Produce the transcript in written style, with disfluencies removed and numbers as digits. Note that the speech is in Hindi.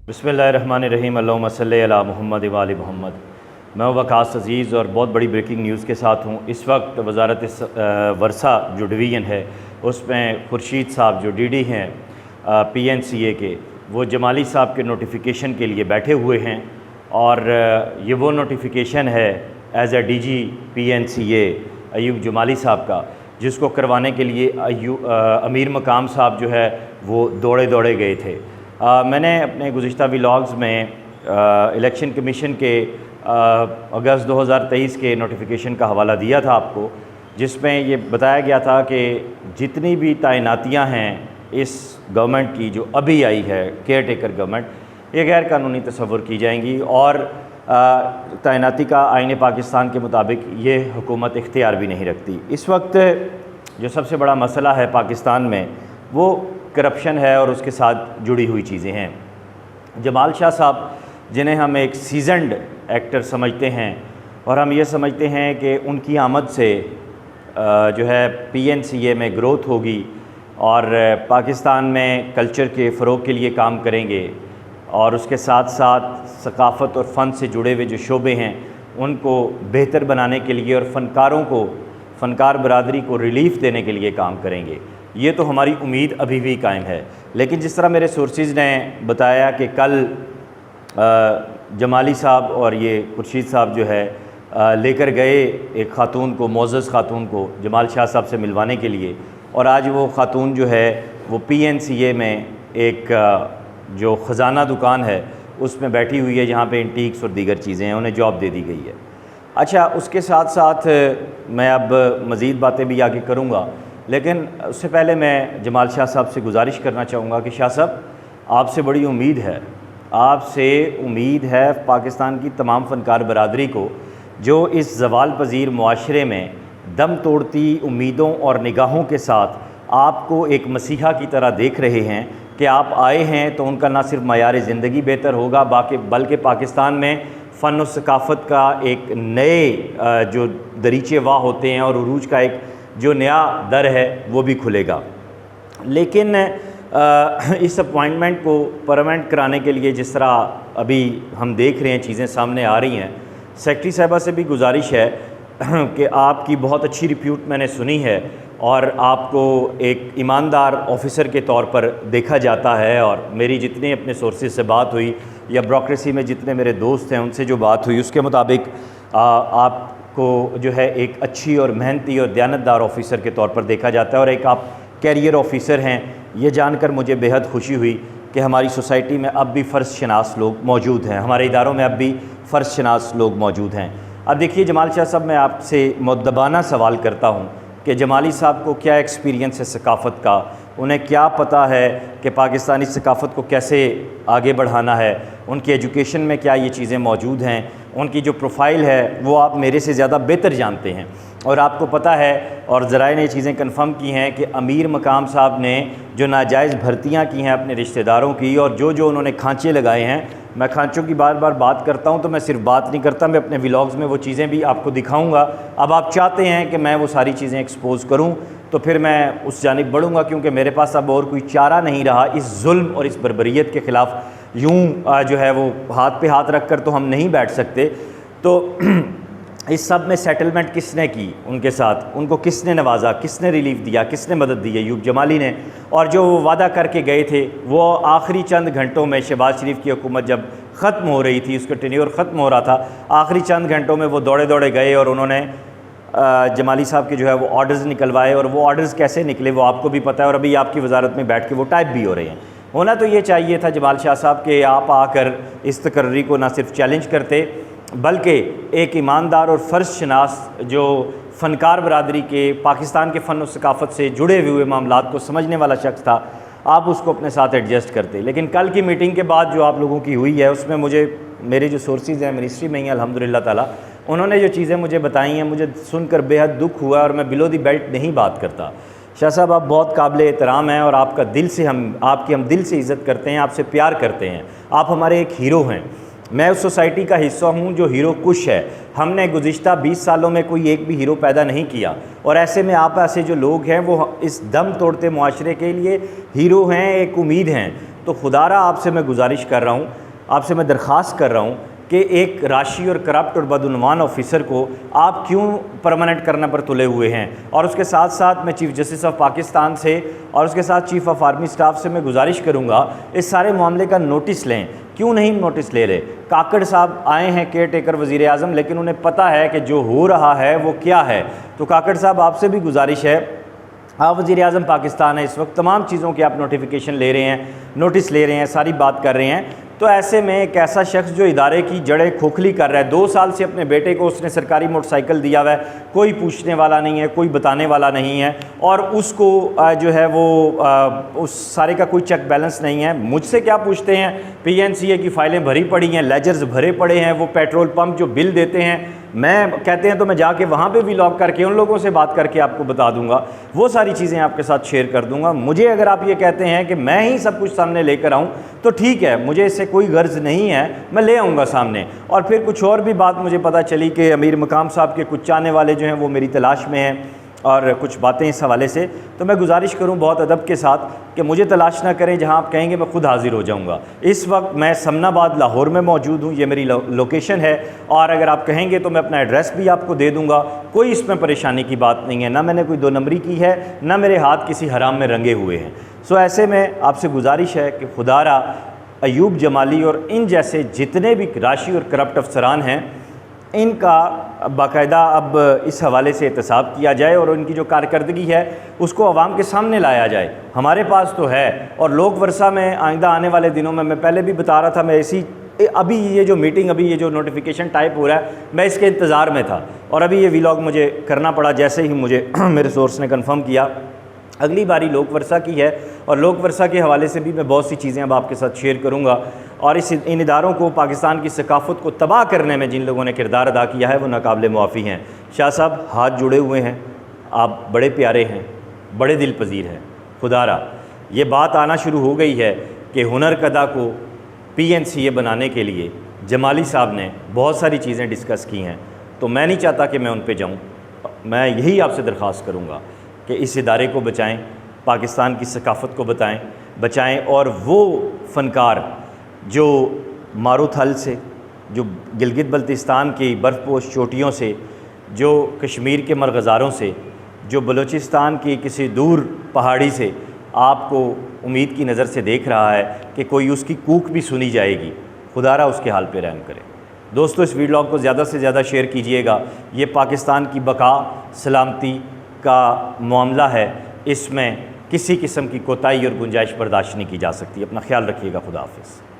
बिस्मिल्लाहिर्रहमानिर्रहीम अल्लाहुम्मा सल्लि अला मुहम्मद व आलि मुहम्मद। मैं वकास अज़ीज़ और बहुत बड़ी ब्रेकिंग न्यूज़ के साथ हूँ। इस वक्त वज़ारत वर्सा जो डिवीज़न है उसमें खुर्शीद साहब जो डीडी हैं PNCA के, वो जमाली साहब के नोटिफिकेशन के लिए बैठे हुए हैं और ये वो नोटिफिकेशन है as a DG PNCA Ayub Jamali साहब का, जिसको करवाने के लिए अमीर मकाम साहब जो है वो दौड़े गए थे। मैंने अपने गुज़िश्ता व्लॉग्स में इलेक्शन कमीशन के अगस्त 2023 के नोटिफिकेशन का हवाला दिया था आपको, जिसमें ये बताया गया था कि जितनी भी तैनातियां हैं इस गवर्नमेंट की जो अभी आई है केयर टेकर गवर्नमेंट, ये गैर कानूनी तस्वुर की जाएंगी और तैनाती का आईन पाकिस्तान के मुताबिक ये हुकूमत इख्तियार भी नहीं रखती। इस वक्त जो सबसे बड़ा मसला है पाकिस्तान में वो करप्शन है और उसके साथ जुड़ी हुई चीज़ें हैं। जमाल शाह साहब, जिन्हें हम एक सीजनड एक्टर समझते हैं और हम ये समझते हैं कि उनकी आमद से जो है PNCA में ग्रोथ होगी और पाकिस्तान में कल्चर के फ़रोग़ के लिए काम करेंगे और उसके साथ साथ सकाफ़त और फ़न से जुड़े हुए जो शोबे हैं उनको बेहतर बनाने के लिए और फ़नकार बरादरी को रिलीफ़ देने के लिए काम करेंगे। ये तो हमारी उम्मीद अभी भी कायम है। लेकिन जिस तरह मेरे सोर्सेज़ ने बताया कि कल जमाली साहब और ये खुर्शीद साहब जो है लेकर गए एक ख़ातून को, मोअज़्ज़ज़ ख़ातून को जमाल शाह साहब से मिलवाने के लिए, और आज वो ख़ातून जो है वो PNCA में एक जो ख़जाना दुकान है उसमें बैठी हुई है जहाँ पे एंटीक्स और दीगर चीज़ें हैं, उन्हें जॉब दे दी गई है। अच्छा, उसके साथ साथ मैं अब मज़ीद बातें भी आगे करूँगा, लेकिन उससे पहले मैं जमाल शाह साहब से गुजारिश करना चाहूँगा कि शाह साहब, आपसे बड़ी उम्मीद है पाकिस्तान की तमाम फ़नकार बरादरी को, जो इस ज़वाल पज़ीर मुआशरे में दम तोड़ती उम्मीदों और निगाहों के साथ आपको एक मसीहा की तरह देख रहे हैं कि आप आए हैं तो उनका ना सिर्फ मयार ज़िंदगी बेहतर होगा बल्कि पाकिस्तान में फ़न और सकाफ़त का एक नए जो दरीचे वाह होते हैं और उरूज का एक जो नया दर है वो भी खुलेगा। लेकिन इस अपॉइंटमेंट को परमानेंट कराने के लिए जिस तरह अभी हम देख रहे हैं चीज़ें सामने आ रही हैं, सेक्रेटरी साहिबा से भी गुजारिश है कि आपकी बहुत अच्छी रिप्यूट मैंने सुनी है और आपको एक ईमानदार ऑफ़िसर के तौर पर देखा जाता है, और मेरी जितनी अपने सोर्सेज से बात हुई या ब्यूरोक्रेसी में जितने मेरे दोस्त हैं उनसे जो बात हुई उसके मुताबिक आपको जो है एक अच्छी और मेहनती और दयानतदार ऑफ़िसर के तौर पर देखा जाता है और एक आप कैरियर ऑफ़िसर हैं। ये जानकर मुझे बेहद खुशी हुई कि हमारी सोसाइटी में अब भी फ़र्ज़ शनास लोग मौजूद हैं, हमारे इदारों में अब भी फ़र्ज़ शनास लोग मौजूद हैं। अब देखिए जमाल शाह साहब, मैं आपसे मुद्दबाना सवाल करता हूँ कि जमाली साहब को क्या एक्सपीरियंस है सकाफ़त का, उन्हें क्या पता है कि पाकिस्तानी सकाफ़त को कैसे आगे बढ़ाना है, उनकी एजुकेशन में क्या ये चीज़ें मौजूद हैं, उनकी जो प्रोफाइल है वो आप मेरे से ज़्यादा बेहतर जानते हैं। और आपको पता है और ज़राए ने चीज़ें कन्फर्म की हैं कि अमीर मकाम साहब ने जो नाजायज़ भर्तियाँ की हैं अपने रिश्तेदारों की और जो उन्होंने खांचे लगाए हैं, मैं खांचों की बार बार बात करता हूं तो मैं सिर्फ बात नहीं करता, मैं अपने व्लॉग्स में वो चीज़ें भी आपको दिखाऊंगा। अब आप चाहते हैं कि मैं वो सारी चीज़ें एक्सपोज़ करूं तो फिर मैं उस जानिब बढ़ूंगा, क्योंकि मेरे पास अब और कोई चारा नहीं रहा इस जुल्म और इस बर्बरियत के ख़िलाफ़। यूं जो है वो हाथ पे हाथ रख कर तो हम नहीं बैठ सकते। तो इस सब में सेटलमेंट किसने की उनके साथ, उनको किसने नवाजा, किसने रिलीफ दिया, किसने मदद दी? अयूब जमाली ने। और जो वो वादा करके गए थे वो आखिरी चंद घंटों में, शहबाज शरीफ की हुकूमत जब ख़त्म हो रही थी, उसका टेन्योर ख़त्म हो रहा था, आखिरी चंद घंटों में वो दौड़े गए और उन्होंने जमाली साहब के जो है वो ऑर्डर्स निकलवाए, और वो ऑर्डर्स कैसे निकले वो आपको भी पता है और अभी आपकी वजारत में बैठ के वो टाइप भी हो रहे हैं। होना तो ये चाहिए था जमाल शाह साहब के आप आकर इस तकर्री को ना सिर्फ चैलेंज करते बल्कि एक ईमानदार और फ़र्ज़ शनास जो फ़नकार बरादरी के पाकिस्तान के फ़न और सकाफ़त से जुड़े हुए मामलात को समझने वाला शख्स था, आप उसको अपने साथ एडजस्ट करते। लेकिन कल की मीटिंग के बाद जो आप लोगों की हुई है उसमें मुझे मेरे जो सोर्सेज हैं मिनिस्ट्री में ही अल्हम्दुलिल्लाह ताला, उन्होंने जो चीज़ें मुझे बताई हैं मुझे सुनकर बेहद दुख हुआ और मैं बिलो दी बेल्ट नहीं बात करता। शाह साहब, आप बहुत काबिल एहतराम हैं और आपका दिल से हम दिल से इज़्ज़त करते हैं, आपसे प्यार करते हैं, आप हमारे एक हीरो हैं। मैं उस सोसाइटी का हिस्सा हूँ जो हीरो कुश है। हमने गुज़िश्ता 20 सालों में कोई एक भी हीरो पैदा नहीं किया, और ऐसे में आप ऐसे जो लोग हैं वो इस दम तोड़ते मुआशरे के लिए हीरो हैं, एक उम्मीद हैं। तो खुदारा आपसे मैं गुजारिश कर रहा हूँ, आपसे मैं दरख्वास्त कर रहा हूँ कि एक राशि और करप्ट और बदउनवान ऑफिसर को आप क्यों परमानेंट करने पर तुले हुए हैं। और उसके साथ साथ मैं चीफ़ जस्टिस ऑफ पाकिस्तान से और उसके साथ चीफ़ ऑफ आर्मी स्टाफ से मैं गुजारिश करूंगा इस सारे मामले का नोटिस लें। क्यों नहीं नोटिस ले रहे? काकड़ साहब आए हैं केयर टेकर वज़ीर आज़म, लेकिन उन्हें पता है कि जो हो रहा है वो क्या है। तो काकड़ साहब आपसे भी गुजारिश है, आप वज़ीर आज़म पाकिस्तान है, इस वक्त तमाम चीज़ों की आप नोटिफिकेशन ले रहे हैं, नोटिस ले रहे हैं, सारी बात कर रहे हैं। तो ऐसे में एक ऐसा शख्स जो इदारे की जड़ें खोखली कर रहा है, 2 साल से अपने बेटे को उसने सरकारी मोटरसाइकिल दिया हुआ है, कोई पूछने वाला नहीं है, कोई बताने वाला नहीं है, और उसको जो है वो उस सारे का कोई चेक बैलेंस नहीं है। मुझसे क्या पूछते हैं? PNCA की फ़ाइलें भरी पड़ी हैं, लेजर्स भरे पड़े हैं, वो पेट्रोल पंप जो बिल देते हैं, मैं कहते हैं तो मैं जाके वहाँ पे व्लॉग करके उन लोगों से बात करके आपको बता दूंगा, वो सारी चीज़ें आपके साथ शेयर कर दूंगा। मुझे अगर आप ये कहते हैं कि मैं ही सब कुछ सामने लेकर आऊँ तो ठीक है, मुझे इससे कोई गर्ज नहीं है, मैं ले आऊँगा सामने। और फिर कुछ और भी बात मुझे पता चली कि अमीर मकाम साहब के कुछ चाहने वाले जो हैं वो मेरी तलाश में हैं और कुछ बातें इस हवाले से, तो मैं गुजारिश करूं बहुत अदब के साथ कि मुझे तलाश ना करें, जहां आप कहेंगे मैं खुद हाजिर हो जाऊंगा। इस वक्त मैं समनाबाद लाहौर में मौजूद हूं, ये मेरी लोकेशन है, और अगर आप कहेंगे तो मैं अपना एड्रेस भी आपको दे दूंगा, कोई इसमें परेशानी की बात नहीं है। ना मैंने कोई 2 नंबरी की है, ना मेरे हाथ किसी हराम में रंगे हुए हैं। सो ऐसे में आपसे गुजारिश है कि खुदारा अयूब जमाली और इन जैसे जितने भी राशि और करप्ट अफसरान हैं, इनका बाकायदा अब इस हवाले से एहतसाब किया जाए और उनकी जो कारकर्दगी है उसको आवाम के सामने लाया जाए। हमारे पास तो है, और लोक वर्षा में आइंदा आने वाले दिनों में, मैं पहले भी बता रहा था, मैं इसी अभी ये जो मीटिंग, अभी ये जो नोटिफिकेशन टाइप हो रहा है, मैं इसके इंतज़ार में था, और अभी ये व्लॉग मुझे करना पड़ा जैसे ही मुझे मेरे सोर्स ने कन्फर्म किया। अगली बारी लोक वर्षा की है, और लोक वर्षा के हवाले से भी मैं बहुत सी चीज़ें अब आपके साथ शेयर करूँगा। और इन इदारों को, पाकिस्तान की सकाफ़त को तबाह करने में जिन लोगों ने किरदार अदा किया है वो नाकाबिले मुआफ़ी हैं। शाह साहब हाथ जुड़े हुए हैं, आप बड़े प्यारे हैं, बड़े दिल पजीर हैं। खुदारा ये बात आना शुरू हो गई है कि हुनरकदा को PNCA बनाने के लिए जमाली साहब ने बहुत सारी चीज़ें डिस्कस की हैं, तो मैं नहीं चाहता कि मैं उन पर जाऊँ। मैं यही आपसे दरख्वास्त करूँगा कि इस इदारे को बचाएँ, पाकिस्तान की सकाफ़त को बचाएँ, और वो फ़नकार जो मारूथल से, जो गिलगित बल्तिस्तान की बर्फ़पोश चोटियों से, जो कश्मीर के मरग़ज़ारों से, जो बलूचिस्तान की किसी दूर पहाड़ी से आपको उम्मीद की नज़र से देख रहा है कि कोई उसकी कूक भी सुनी जाएगी, खुदारा उसके हाल पे रहम करे। दोस्तों, इस व्लॉग को ज़्यादा से ज़्यादा शेयर कीजिएगा। ये पाकिस्तान की बका सलामती का मामला है, इसमें किसी किस्म की कोताही और गुंजाइश बर्दाश्त नहीं की जा सकती। अपना ख्याल रखिएगा। खुदा हाफ़िज़।